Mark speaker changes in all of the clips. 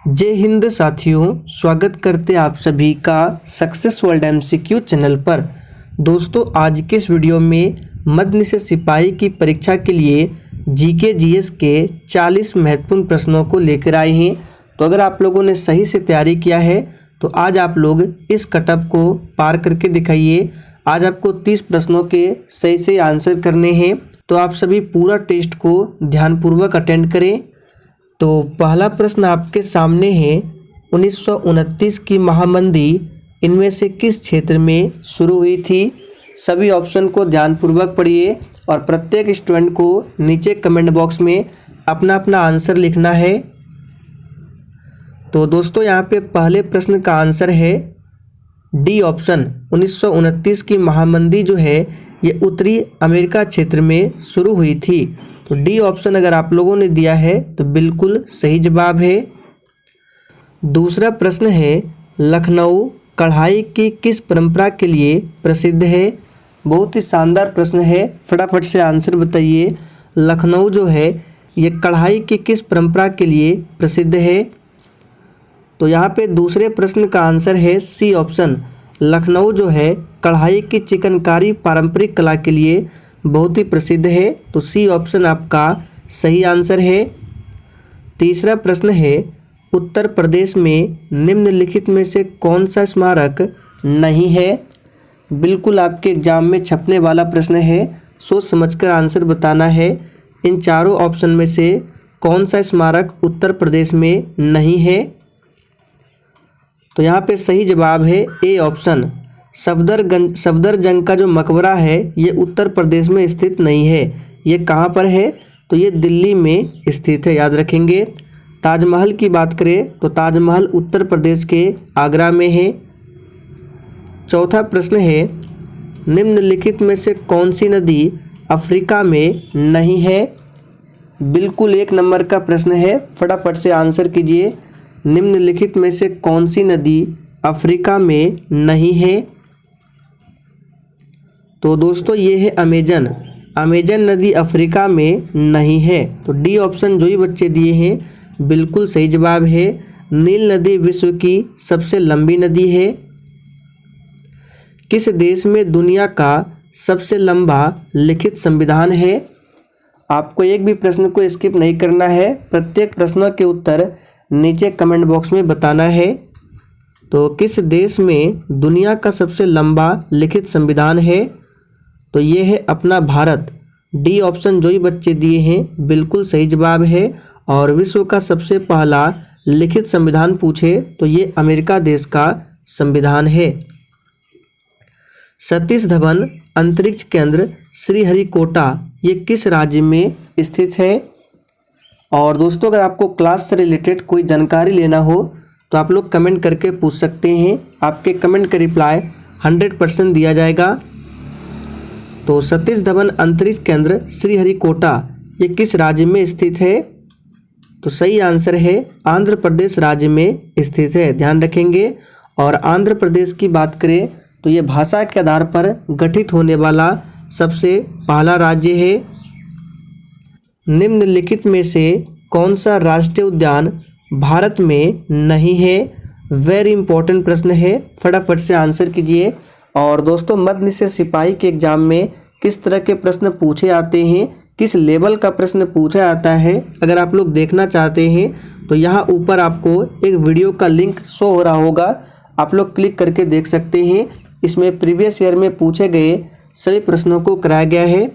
Speaker 1: जय हिंद साथियों, स्वागत करते आप सभी का सक्सेस वर्ल्ड एमसीक्यू चैनल पर। दोस्तों, आज के इस वीडियो में मध्य निषेध सिपाही की परीक्षा के लिए जीके जीएस के 40 महत्वपूर्ण प्रश्नों को लेकर आए हैं। तो अगर आप लोगों ने सही से तैयारी किया है तो आज आप लोग इस कटअप को पार करके दिखाइए। आज आपको 30 प्रश्नों के सही से आंसर करने हैं, तो आप सभी पूरा टेस्ट को ध्यानपूर्वक अटेंड करें। तो पहला प्रश्न आपके सामने है, 1929 की महामंदी इनमें से किस क्षेत्र में शुरू हुई थी? सभी ऑप्शन को ध्यानपूर्वक पढ़िए और प्रत्येक स्टूडेंट को नीचे कमेंट बॉक्स में अपना अपना आंसर लिखना है। तो दोस्तों, यहाँ पे पहले प्रश्न का आंसर है डी ऑप्शन। 1929 की महामंदी जो है ये उत्तरी अमेरिका क्षेत्र में शुरू हुई थी। तो डी ऑप्शन अगर आप लोगों ने दिया है तो बिल्कुल सही जवाब है। दूसरा प्रश्न है, लखनऊ कढ़ाई की किस परंपरा के लिए प्रसिद्ध है? बहुत ही शानदार प्रश्न है, फटाफट से आंसर बताइए। लखनऊ जो है ये कढ़ाई की किस परंपरा के लिए प्रसिद्ध है? तो यहाँ पे दूसरे प्रश्न का आंसर है सी ऑप्शन। लखनऊ जो है कढ़ाई की चिकनकारी पारंपरिक कला के लिए बहुत ही प्रसिद्ध है। तो सी ऑप्शन आपका सही आंसर है। तीसरा प्रश्न है, उत्तर प्रदेश में निम्नलिखित में से कौन सा स्मारक नहीं है? बिल्कुल आपके एग्जाम में छपने वाला प्रश्न है, सोच समझकर आंसर बताना है। इन चारों ऑप्शन में से कौन सा स्मारक उत्तर प्रदेश में नहीं है? तो यहाँ पे सही जवाब है ए ऑप्शन। सफदरजंग का जो मकबरा है ये उत्तर प्रदेश में स्थित नहीं है। ये कहाँ पर है? तो ये दिल्ली में स्थित है, याद रखेंगे। ताजमहल की बात करें तो ताजमहल उत्तर प्रदेश के आगरा में है। चौथा प्रश्न है, निम्नलिखित में से कौन सी नदी अफ्रीका में नहीं है? बिल्कुल 1 नंबर का प्रश्न है, फटाफट से आंसर कीजिए। निम्नलिखित में से कौन सी नदी अफ्रीका में नहीं है? तो दोस्तों ये है अमेजन नदी अफ्रीका में नहीं है। तो डी ऑप्शन जो ही बच्चे दिए हैं बिल्कुल सही जवाब है। नील नदी विश्व की सबसे लंबी नदी है। किस देश में दुनिया का सबसे लंबा लिखित संविधान है? आपको एक भी प्रश्न को स्किप नहीं करना है, प्रत्येक प्रश्नों के उत्तर नीचे कमेंट बॉक्स में बताना है। तो किस देश में दुनिया का सबसे लंबा लिखित संविधान है? तो ये है अपना भारत। डी ऑप्शन जो ही बच्चे दिए हैं बिल्कुल सही जवाब है। और विश्व का सबसे पहला लिखित संविधान पूछे तो ये अमेरिका देश का संविधान है। सतीश धवन अंतरिक्ष केंद्र श्रीहरिकोटा ये किस राज्य में स्थित है? और दोस्तों, अगर आपको क्लास से रिलेटेड कोई जानकारी लेना हो तो आप लोग कमेंट करके पूछ सकते हैं। आपके कमेंट का रिप्लाई 100% दिया जाएगा। तो सतीश धवन अंतरिक्ष केंद्र श्रीहरिकोटा ये किस राज्य में स्थित है? तो सही आंसर है आंध्र प्रदेश राज्य में स्थित है, ध्यान रखेंगे। और आंध्र प्रदेश की बात करें तो ये भाषा के आधार पर गठित होने वाला सबसे पहला राज्य है। निम्नलिखित में से कौन सा राष्ट्रीय उद्यान भारत में नहीं है? वेरी इंपॉर्टेंट प्रश्न है, फटाफट से आंसर कीजिए। और दोस्तों, मध्य निषेध सिपाही के एग्जाम में किस तरह के प्रश्न पूछे आते हैं, किस लेवल का प्रश्न पूछा जाता है, अगर आप लोग देखना चाहते हैं तो यहाँ ऊपर आपको एक वीडियो का लिंक शो हो रहा होगा, आप लोग क्लिक करके देख सकते हैं। इसमें प्रीवियस ईयर में पूछे गए सभी प्रश्नों को कराया गया है।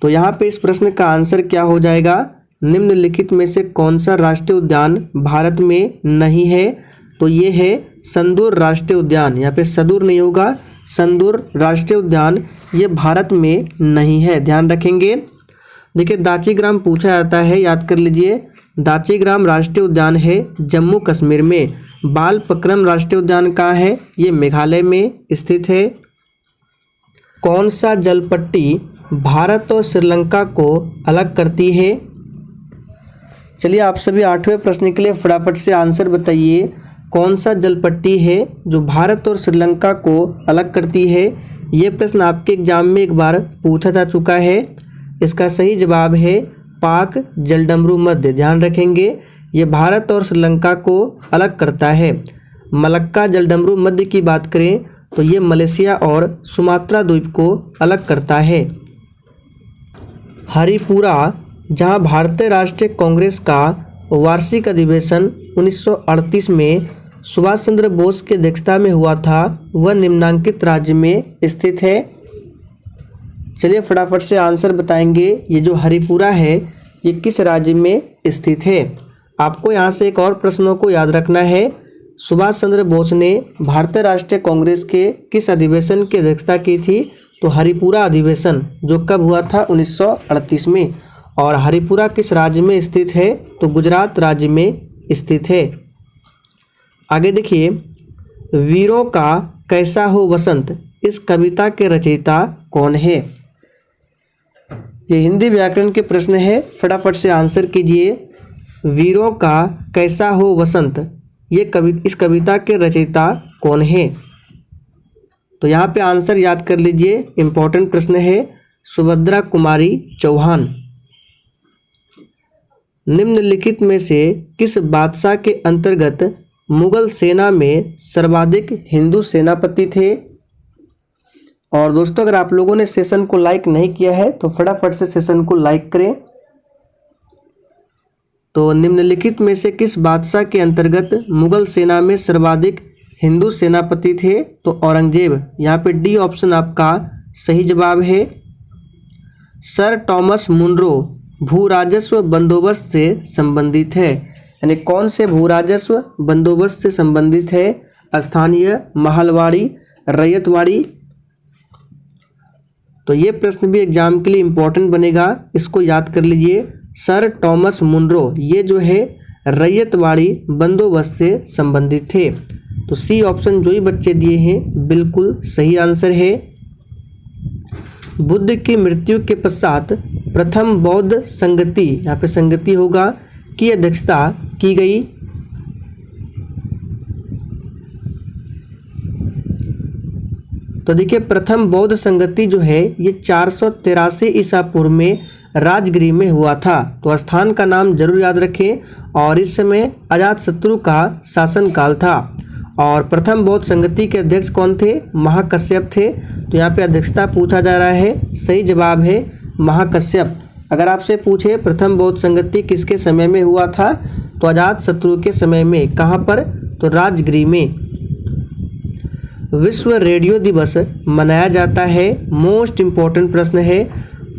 Speaker 1: तो यहाँ पे इस प्रश्न का आंसर क्या हो जाएगा? निम्नलिखित में से कौन सा राष्ट्रीय उद्यान भारत में नहीं है? तो ये है संदूर राष्ट्रीय उद्यान। यहाँ पे सदूर नहीं होगा, संदूर राष्ट्रीय उद्यान ये भारत में नहीं है, ध्यान रखेंगे। देखिए, दाचीग्राम पूछा जाता है, याद कर लीजिए। दाचीग्राम राष्ट्रीय उद्यान है जम्मू कश्मीर में। बालपक्रम राष्ट्रीय उद्यान कहाँ है? ये मेघालय में स्थित है। कौन सा जलपट्टी भारत और श्रीलंका को अलग करती है? चलिए, आप सभी 8वें प्रश्न के लिए फटाफट से आंसर बताइए। कौन सा जलपट्टी है जो भारत और श्रीलंका को अलग करती है? ये प्रश्न आपके एग्जाम में एक बार पूछा जा चुका है। इसका सही जवाब है पाक जलडमरू मध्य, ध्यान रखेंगे। ये भारत और श्रीलंका को अलग करता है। मलक्का जलडमरू मध्य की बात करें तो ये मलेशिया और सुमात्रा द्वीप को अलग करता है। हरिपुरा, जहां भारतीय राष्ट्रीय कांग्रेस का वार्षिक अधिवेशन 1938 में सुभाष चंद्र बोस की अध्यक्षता में हुआ था, वह निम्नांकित राज्य में स्थित है। चलिए फटाफट से आंसर बताएंगे। ये जो हरिपुरा है ये किस राज्य में स्थित है। आपको यहाँ से एक और प्रश्नों को याद रखना है। सुभाष चंद्र बोस ने भारतीय राष्ट्रीय कांग्रेस के किस अधिवेशन की अध्यक्षता की थी, तो हरिपुरा अधिवेशन, जो कब हुआ था 1938 में। और हरिपुरा किस राज्य में स्थित है, तो गुजरात राज्य में स्थित है। आगे देखिए, वीरों का कैसा हो वसंत, इस कविता के रचयिता कौन है। ये हिंदी व्याकरण के प्रश्न है, फटाफट से आंसर कीजिए। वीरों का कैसा हो वसंत, इस कविता के रचयिता कौन है। तो यहाँ पे आंसर याद कर लीजिए, इम्पोर्टेंट प्रश्न है, सुभद्रा कुमारी चौहान। निम्नलिखित में से किस बादशाह के अंतर्गत मुगल सेना में सर्वाधिक हिंदू सेनापति थे। और दोस्तों, अगर आप लोगों ने सेशन को लाइक नहीं किया है तो फटाफट से सेशन को लाइक करें। तो निम्नलिखित में से किस बादशाह के अंतर्गत मुगल सेना में सर्वाधिक हिंदू सेनापति थे, तो औरंगजेब। यहाँ पे डी ऑप्शन आपका सही जवाब है। सर टॉमस मुनरो भू राजस्व बंदोबस्त से संबंधित है, यानी कौन से भू राजस्व बंदोबस्त से संबंधित है। स्थानीय, महलवाड़ी, रैयतवाड़ी। तो ये प्रश्न भी एग्जाम के लिए इम्पोर्टेंट बनेगा, इसको याद कर लीजिए। सर टॉमस मुनरो ये जो है रैयतवाड़ी बंदोबस्त से संबंधित थे। तो सी ऑप्शन जो ही बच्चे दिए हैं बिल्कुल सही आंसर है। बुद्ध की मृत्यु के पश्चात प्रथम बौद्ध संगति, यहाँ पे संगति होगा, की अध्यक्षता की गई। तो देखिए, प्रथम बौद्ध संगति जो है ये 483 ईसा पूर्व में राजगृह में हुआ था। तो स्थान का नाम जरूर याद रखें। और इस समय अजातशत्रु का शासनकाल था। और प्रथम बौद्ध संगति के अध्यक्ष कौन थे, महाकश्यप थे। तो यहाँ पे अध्यक्षता पूछा जा रहा है, सही जवाब है महाकश्यप। अगर आपसे पूछे प्रथम बौद्ध संगति किसके समय में हुआ था, तो अजातशत्रु के समय में। कहाँ पर, तो राजगृह में। विश्व रेडियो दिवस मनाया जाता है, मोस्ट इम्पोर्टेंट प्रश्न है,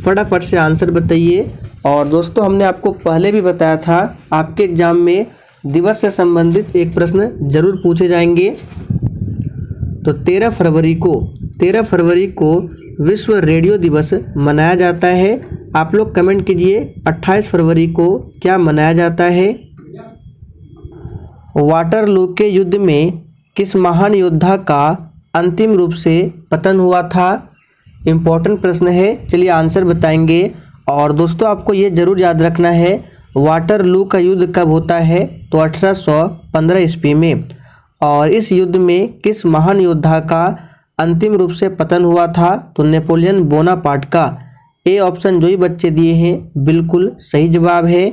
Speaker 1: फटाफट से आंसर बताइए। और दोस्तों, हमने आपको पहले भी बताया था आपके एग्जाम में दिवस से संबंधित एक प्रश्न जरूर पूछे जाएंगे। तो 13 फरवरी को विश्व रेडियो दिवस मनाया जाता है। आप लोग कमेंट कीजिए 28 फरवरी को क्या मनाया जाता है। वाटरलू के युद्ध में किस महान योद्धा का अंतिम रूप से पतन हुआ था। इम्पोर्टेंट प्रश्न है, चलिए आंसर बताएंगे। और दोस्तों, आपको ये जरूर याद रखना है वाटरलू का युद्ध कब होता है, तो 1815 ईस्वी में। और इस युद्ध में किस महान योद्धा का अंतिम रूप से पतन हुआ था, तो नेपोलियन बोनापार्ट का। ए ऑप्शन जो ही बच्चे दिए हैं बिल्कुल सही जवाब है।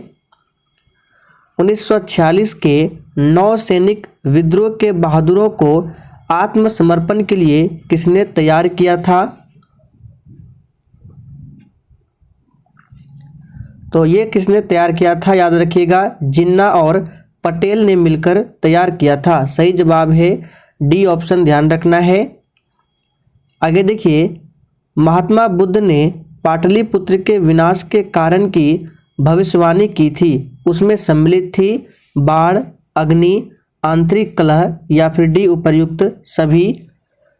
Speaker 1: 1946 के नौसैनिक विद्रोह के बहादुरों को आत्मसमर्पण के लिए किसने तैयार किया था। तो ये किसने तैयार किया था, याद रखिएगा, जिन्ना और पटेल ने मिलकर तैयार किया था। सही जवाब है डी ऑप्शन, ध्यान रखना है। आगे देखिए, महात्मा बुद्ध ने पाटलिपुत्र के विनाश के कारण की भविष्यवाणी की थी, उसमें सम्मिलित थी बाढ़, अग्नि, आंतरिक कलह या फिर डी उपर्युक्त सभी।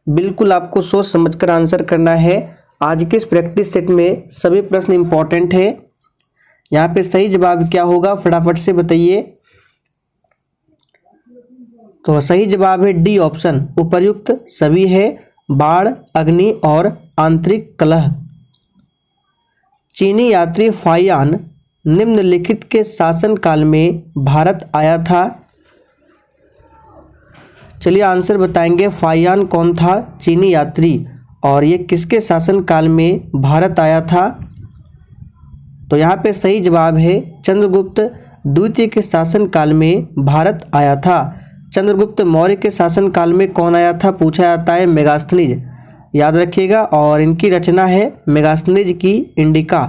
Speaker 1: बिल्कुल आपको सोच समझकर आंसर करना है। आज के इस प्रैक्टिस सेट में सभी प्रश्न इंपॉर्टेंट है। यहाँ पे सही जवाब क्या होगा, फटाफट से बताइए। तो सही जवाब है डी ऑप्शन, उपर्युक्त सभी है, बाढ़, अग्नि और आंतरिक कलह। चीनी यात्री फाहियान निम्नलिखित के शासनकाल में भारत आया था। चलिए आंसर बताएंगे, फाहियान कौन था, चीनी यात्री, और ये किसके शासनकाल में भारत आया था। तो यहाँ पे सही जवाब है चंद्रगुप्त द्वितीय के शासनकाल में भारत आया था? चंद्रगुप्त मौर्य के शासनकाल में कौन आया था पूछा जाता है? मेगास्थनीज, याद रखिएगा। और इनकी रचना है मेगास्थनीज की इंडिका।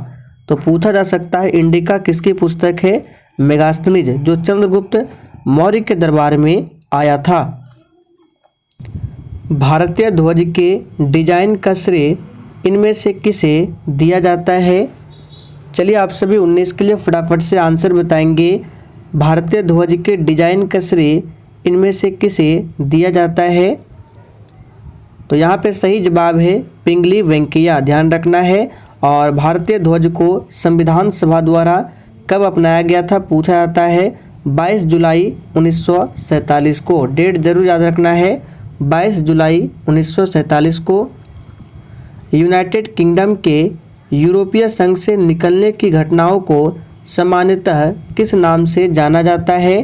Speaker 1: तो पूछा जा सकता है इंडिका किसकी पुस्तक है? मेगास्थनीज, जो चंद्रगुप्त मौर्य के दरबार में आया था। भारतीय ध्वज के डिजाइन का श्रेय इनमें से किसे दिया जाता है? चलिए आप सभी 19 के लिए फटाफट से आंसर बताएंगे। भारतीय ध्वज के डिजाइन का श्रेय इनमें से किसे दिया जाता है? तो यहाँ पे सही जवाब है पिंगली वेंकैया, ध्यान रखना है। और भारतीय ध्वज को संविधान सभा द्वारा कब अपनाया गया था पूछा जाता है? 22 जुलाई 1947 को। डेट जरूर याद रखना है, 22 जुलाई 1947 को। यूनाइटेड किंगडम के यूरोपीय संघ से निकलने की घटनाओं को सामान्यतः किस नाम से जाना जाता है?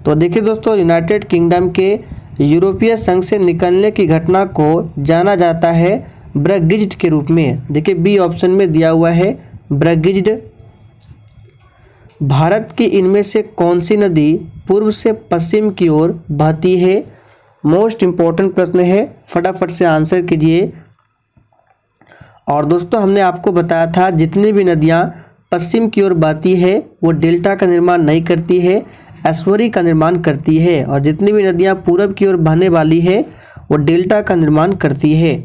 Speaker 1: तो देखिए दोस्तों, यूनाइटेड किंगडम के यूरोपीय संघ से निकलने की घटना को जाना जाता है ब्रेक्जिट के रूप में। देखिए बी ऑप्शन में दिया हुआ है ब्रेक्जिट। भारत की इनमें से कौन सी नदी पूर्व से पश्चिम की ओर बहती है? मोस्ट इम्पोर्टेंट प्रश्न है, फटाफट से आंसर कीजिए। और दोस्तों हमने आपको बताया था जितनी भी नदियाँ पश्चिम की ओर बहती है वो डेल्टा का निर्माण नहीं करती है, एस्चुअरी का निर्माण करती है। और जितनी भी नदियाँ पूरब की ओर बहने वाली है वो डेल्टा का निर्माण करती है।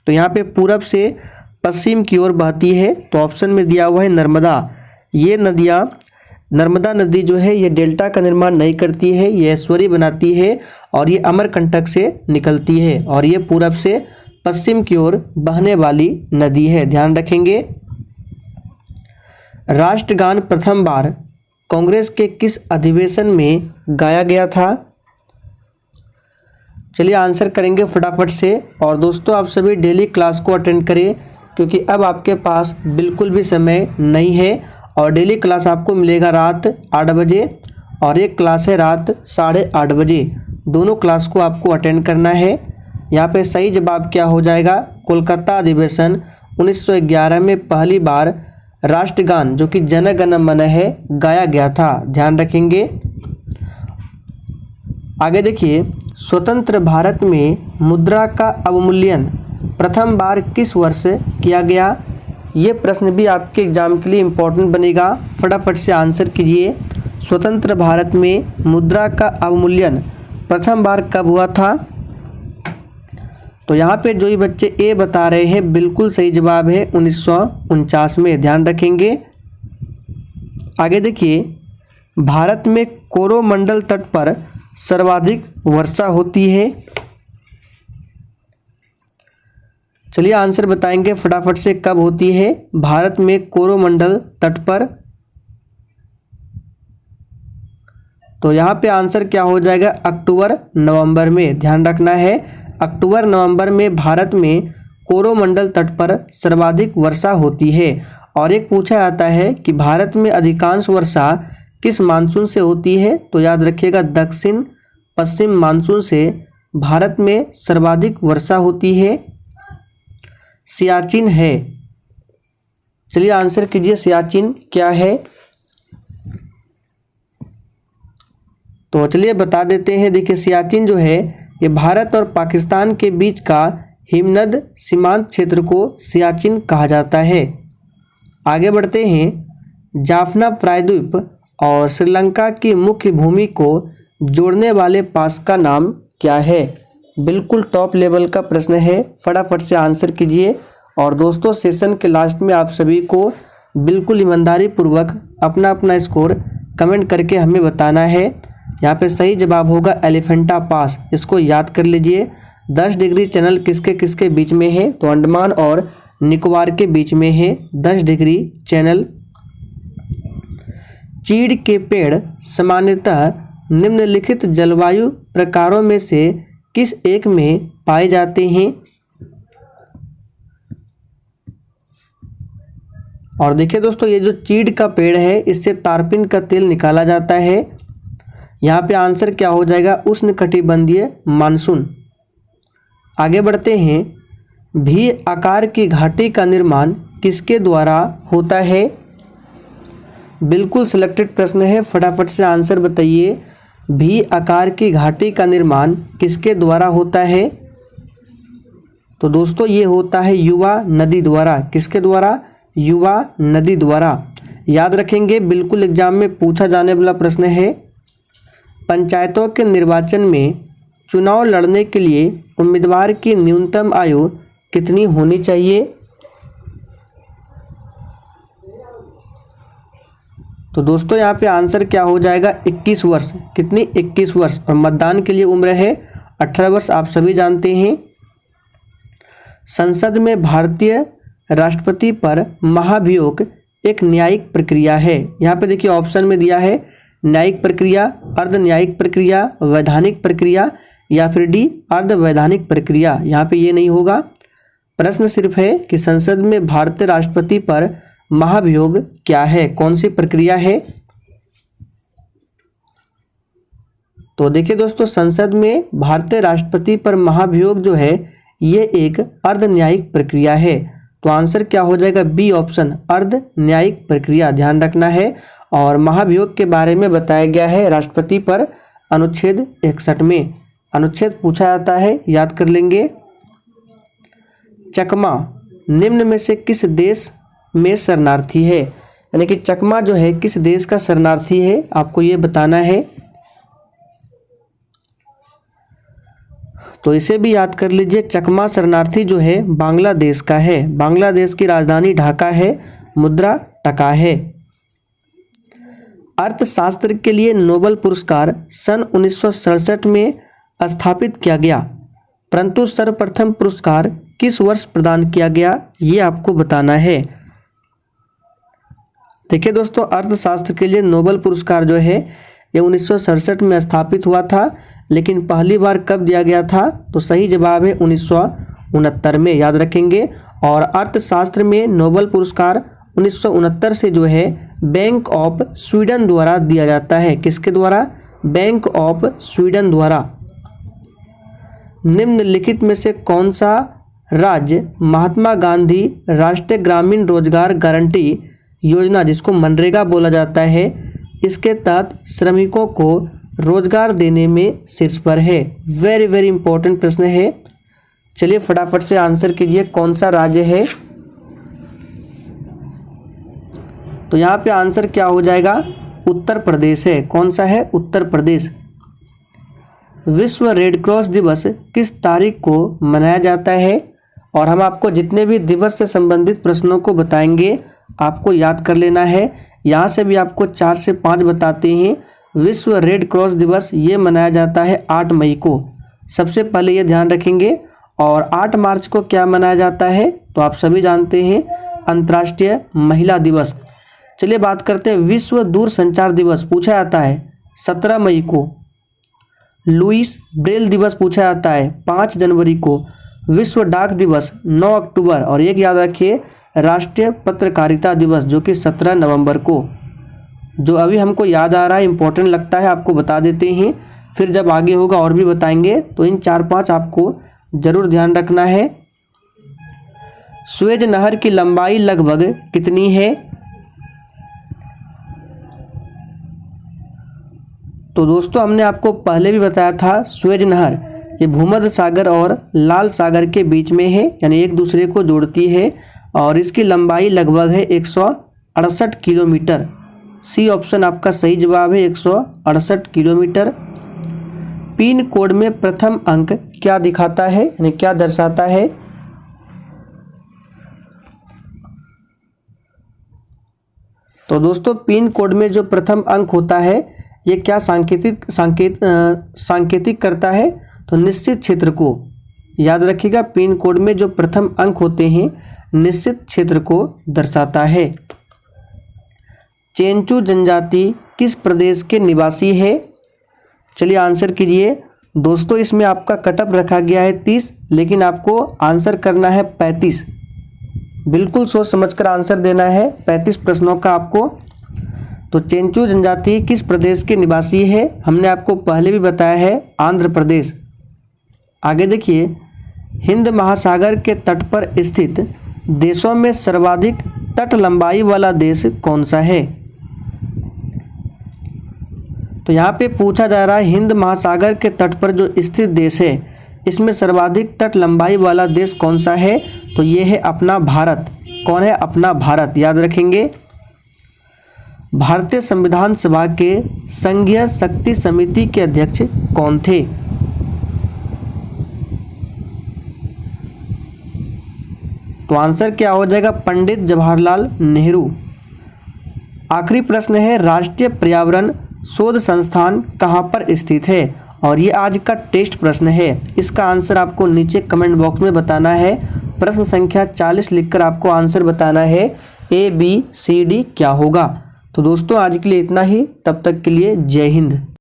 Speaker 1: तो यहाँ पे पूरब से पश्चिम की ओर बहती है, तो ऑप्शन में दिया हुआ है नर्मदा। ये नदियाँ, नर्मदा नदी जो है ये डेल्टा का निर्माण नहीं करती है, ये एस्चुअरी बनाती है और ये अमरकंटक से निकलती है। और ये पूरब से पश्चिम की ओर बहने वाली नदी है, ध्यान रखेंगे। राष्ट्रगान प्रथम बार कांग्रेस के किस अधिवेशन में गाया गया था? चलिए आंसर करेंगे फटाफट से। और दोस्तों आप सभी डेली क्लास को अटेंड करें, क्योंकि अब आपके पास बिल्कुल भी समय नहीं है। और डेली क्लास आपको मिलेगा रात 8 बजे और एक क्लास है रात 8:30 बजे। दोनों क्लास को आपको अटेंड करना है। यहाँ पे सही जवाब क्या हो जाएगा? कोलकाता अधिवेशन 1911 में पहली बार राष्ट्रगान जो कि जन गण मन है गाया गया था, ध्यान रखेंगे। आगे देखिए, स्वतंत्र भारत में मुद्रा का अवमूल्यन प्रथम बार किस वर्ष किया गया? ये प्रश्न भी आपके एग्जाम के लिए इम्पोर्टेंट बनेगा, फटाफट से आंसर कीजिए। स्वतंत्र भारत में मुद्रा का अवमूल्यन प्रथम बार कब हुआ था? तो यहाँ पे जो ही बच्चे ए बता रहे हैं बिल्कुल सही जवाब है 1949 में, ध्यान रखेंगे। आगे देखिए, भारत में कोरोमंडल तट पर सर्वाधिक वर्षा होती है। चलिए आंसर बताएंगे फटाफट से, कब होती है भारत में कोरोमंडल तट पर? तो यहाँ पे आंसर क्या हो जाएगा? अक्टूबर नवंबर में, ध्यान रखना है। अक्टूबर नवंबर में भारत में कोरोमंडल तट पर सर्वाधिक वर्षा होती है। और एक पूछा जाता है कि भारत में अधिकांश वर्षा किस मानसून से होती है? तो याद रखिएगा दक्षिण पश्चिम मानसून से भारत में सर्वाधिक वर्षा होती है। सियाचिन है। चलिए आंसर कीजिए, सियाचिन क्या है? तो चलिए बता देते हैं। देखिए सियाचिन जो है ये भारत और पाकिस्तान के बीच का हिमनद सीमांत क्षेत्र को सियाचिन कहा जाता है। आगे बढ़ते हैं। जाफना प्रायद्वीप और श्रीलंका की मुख्य भूमि को जोड़ने वाले पास का नाम क्या है? बिल्कुल टॉप लेवल का प्रश्न है, फटाफट से आंसर कीजिए। और दोस्तों सेशन के लास्ट में आप सभी को बिल्कुल ईमानदारी पूर्वक अपना अपना स्कोर कमेंट करके हमें बताना है। यहाँ पे सही जवाब होगा एलिफेंटा पास, इसको याद कर लीजिए। 10 डिग्री चैनल किसके किसके बीच में है? तो अंडमान और निकोबार के बीच में है 10 डिग्री चैनल। चीड़ के पेड़ सामान्यतः निम्नलिखित जलवायु प्रकारों में से किस एक में पाए जाते हैं? और देखिए दोस्तों, ये जो चीड़ का पेड़ है इससे तारपीन का तेल निकाला जाता है। यहाँ पे आंसर क्या हो जाएगा? उष्णकटिबंधीय मानसून। आगे बढ़ते हैं। भी आकार की घाटी का निर्माण किसके द्वारा होता है? बिल्कुल सिलेक्टेड प्रश्न है, फटाफट से आंसर बताइए। भी आकार की घाटी का निर्माण किसके द्वारा होता है? तो दोस्तों ये होता है युवा नदी द्वारा। किसके द्वारा? युवा नदी द्वारा। याद रखेंगे, बिल्कुल एग्जाम में पूछा जाने वाला प्रश्न है। पंचायतों के निर्वाचन में चुनाव लड़ने के लिए उम्मीदवार की न्यूनतम आयु कितनी होनी चाहिए? तो दोस्तों यहाँ पे आंसर क्या हो जाएगा? 21 वर्ष। कितनी? 21 वर्ष। और मतदान के लिए उम्र है 18 वर्ष, आप सभी जानते हैं। संसद में भारतीय राष्ट्रपति पर महाभियोग एक न्यायिक प्रक्रिया है। यहाँ पे देखिए ऑप्शन में दिया है न्यायिक प्रक्रिया, अर्ध न्यायिक प्रक्रिया, वैधानिक प्रक्रिया या फिर डी अर्ध वैधानिक प्रक्रिया। यहाँ पे ये नहीं होगा। प्रश्न सिर्फ है कि संसद में भारतीय राष्ट्रपति पर महाभियोग क्या है, कौन सी प्रक्रिया है? तो देखिए दोस्तों, संसद में भारतीय राष्ट्रपति पर महाभियोग जो है ये एक अर्ध न्यायिक प्रक्रिया है। तो आंसर क्या हो जाएगा? बी ऑप्शन, अर्ध न्यायिक प्रक्रिया। ध्यान रखना है। और महाभियोग के बारे में बताया गया है राष्ट्रपति पर अनुच्छेद 61 में। अनुच्छेद पूछा जाता है, याद कर लेंगे। चकमा निम्न में से किस देश में शरणार्थी है? यानी कि चकमा जो है किस देश का शरणार्थी है, आपको ये बताना है। तो इसे भी याद कर लीजिए। चकमा शरणार्थी जो है बांग्लादेश का है। बांग्लादेश की राजधानी ढाका है, मुद्रा टका है। अर्थशास्त्र के लिए नोबेल पुरस्कार सन 1967 में स्थापित किया गया, परंतु सर्वप्रथम पुरस्कार किस वर्ष प्रदान किया गया, ये आपको बताना है। देखिए दोस्तों, अर्थशास्त्र के लिए नोबेल पुरस्कार जो है ये 1967 में स्थापित हुआ था, लेकिन पहली बार कब दिया गया था? तो सही जवाब है 1969 में। याद रखेंगे। और अर्थशास्त्र में नोबेल पुरस्कार 1969 से जो है बैंक ऑफ स्वीडन द्वारा दिया जाता है। किसके द्वारा? बैंक ऑफ स्वीडन द्वारा। निम्नलिखित में से कौन सा राज्य महात्मा गांधी राष्ट्रीय ग्रामीण रोजगार गारंटी योजना, जिसको मनरेगा बोला जाता है, इसके तहत श्रमिकों को रोजगार देने में शीर्ष पर है? वेरी वेरी इंपॉर्टेंट प्रश्न है। चलिए फटाफट से आंसर कीजिए, कौन सा राज्य है? तो यहाँ पे आंसर क्या हो जाएगा? उत्तर प्रदेश है। कौन सा है? उत्तर प्रदेश। विश्व रेड क्रॉस दिवस किस तारीख को मनाया जाता है? और हम आपको जितने भी दिवस से संबंधित प्रश्नों को बताएंगे आपको याद कर लेना है। यहाँ से भी आपको 4 से 5 बताते हैं। विश्व रेड क्रॉस दिवस ये मनाया जाता है 8 मई को, सबसे पहले ये ध्यान रखेंगे। और 8 मार्च को क्या मनाया जाता है? तो आप सभी जानते हैं, अंतर्राष्ट्रीय महिला दिवस। चलिए बात करते हैं विश्व दूरसंचार दिवस पूछा जाता है 17 मई को। लुईस ब्रेल दिवस पूछा जाता है 5 जनवरी को। विश्व डाक दिवस 9 अक्टूबर। और एक याद रखिए, राष्ट्रीय पत्रकारिता दिवस जो कि 17 नवंबर को। जो अभी हमको याद आ रहा है, इंपॉर्टेंट लगता है, आपको बता देते हैं, फिर जब आगे होगा और भी बताएंगे। तो इन 4-5 आपको जरूर ध्यान रखना है। सुएज नहर की लंबाई लगभग कितनी है? तो दोस्तों हमने आपको पहले भी बताया था, सुएज नहर ये भूमध्य सागर और लाल सागर के बीच में है, यानी एक दूसरे को जोड़ती है। और इसकी लंबाई लगभग है 168 किलोमीटर। सी ऑप्शन आपका सही जवाब है, 168 किलोमीटर। पिन कोड में प्रथम अंक क्या दिखाता है, यानी क्या दर्शाता है? तो दोस्तों पिन कोड में जो प्रथम अंक होता है ये क्या सांकेतिक करता है? तो निश्चित क्षेत्र को। याद रखिएगा, पिन कोड में जो प्रथम अंक होते हैं निश्चित क्षेत्र को दर्शाता है। चेंचू जनजाति किस प्रदेश के निवासी है? चलिए आंसर कीजिए। दोस्तों इसमें आपका कटअप रखा गया है 30, लेकिन आपको आंसर करना है 35। बिल्कुल सोच समझकर आंसर देना है 35 प्रश्नों का आपको। तो चेंचू जनजाति किस प्रदेश के निवासी है? हमने आपको पहले भी बताया है, आंध्र प्रदेश। आगे देखिए, हिंद महासागर के तट पर स्थित देशों में सर्वाधिक तट लंबाई वाला देश कौन सा है? तो यहाँ पे पूछा जा रहा है हिंद महासागर के तट पर जो स्थित देश है इसमें सर्वाधिक तट लंबाई वाला देश कौन सा है? तो ये है अपना भारत। कौन है? अपना भारत, याद रखेंगे। भारतीय संविधान सभा के संघीय शक्ति समिति के अध्यक्ष कौन थे? तो आंसर क्या हो जाएगा? पंडित जवाहरलाल नेहरू। आखिरी प्रश्न है राष्ट्रीय पर्यावरण शोध संस्थान कहाँ पर स्थित है? और ये आज का टेस्ट प्रश्न है। इसका आंसर आपको नीचे कमेंट बॉक्स में बताना है। प्रश्न संख्या 40 लिखकर आपको आंसर बताना है ABCD क्या होगा। तो दोस्तों आज के लिए इतना ही, तब तक के लिए जय हिंद।